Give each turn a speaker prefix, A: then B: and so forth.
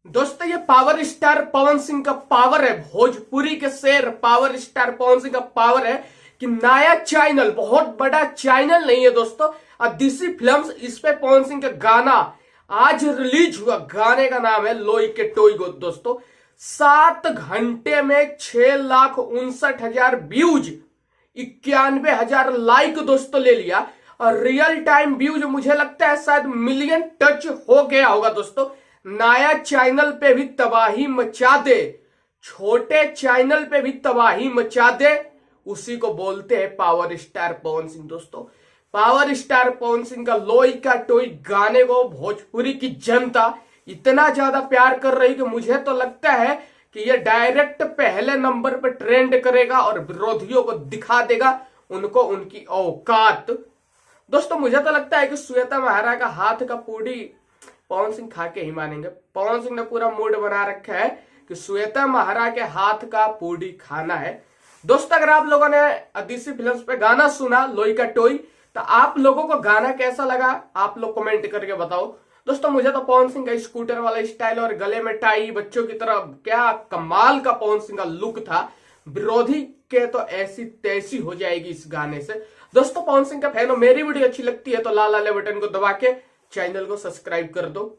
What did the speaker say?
A: दोस्तों ये power star Pawan Singh का पावर है, भोजपुरी के शेर पावर स्टार पवन सिंह का पावर है कि नया चैनल, बहुत बड़ा चैनल नहीं है दोस्तों, अदिति फिल्म्स, इस पे पवन सिंह का गाना आज रिलीज हुआ। गाने का नाम है लोई के टोई गो। दोस्तों 7 घंटे में 6,59,000 व्यूज, 91,000 लाइक दोस्तों ले लिया, और रियल टाइम व्यूज मुझे लगता है शायद मिलियन टच हो गया होगा। दोस्तों नया चैनल पे भी तबाही मचा दे, छोटे चैनल पे भी तबाही मचा दे, उसी को बोलते हैं पावर स्टार पवन सिंह। दोस्तों पावर स्टार पवन सिंह का लोई का टोई गाने को भोजपुरी की जनता इतना ज्यादा प्यार कर रही कि मुझे तो लगता है कि ये डायरेक्ट पहले नंबर पे ट्रेंड करेगा और विरोधियों को दिखा देगा उनको उनकी औकात। दोस्तों मुझे तो लगता है कि श्वेता महारा का हाथ का पूड़ी पवन सिंह खा के ही मानेंगे। पवन सिंह ने पूरा मूड बना रखा है कि श्वेता महारा के हाथ का पूड़ी खाना है। दोस्तों अगर आप लोगों ने अदिति फिल्म्स पे गाना सुना लोई का टोई, तो आप लोगों को गाना कैसा लगा आप लोग कमेंट करके बताओ। दोस्तों मुझे तो पवन सिंह का स्कूटर वाला स्टाइल और गले में टाई बच्चों की तरह क्या कमाल का पवन सिंह का लुक था। विरोधी के तो ऐसी तैसी हो जाएगी इस गाने से। दोस्तों पवन सिंह का फैन हो, मेरी वीडियो अच्छी लगती है तो लाल वाले बटन को दबा के चैनल को सब्सक्राइब कर दो।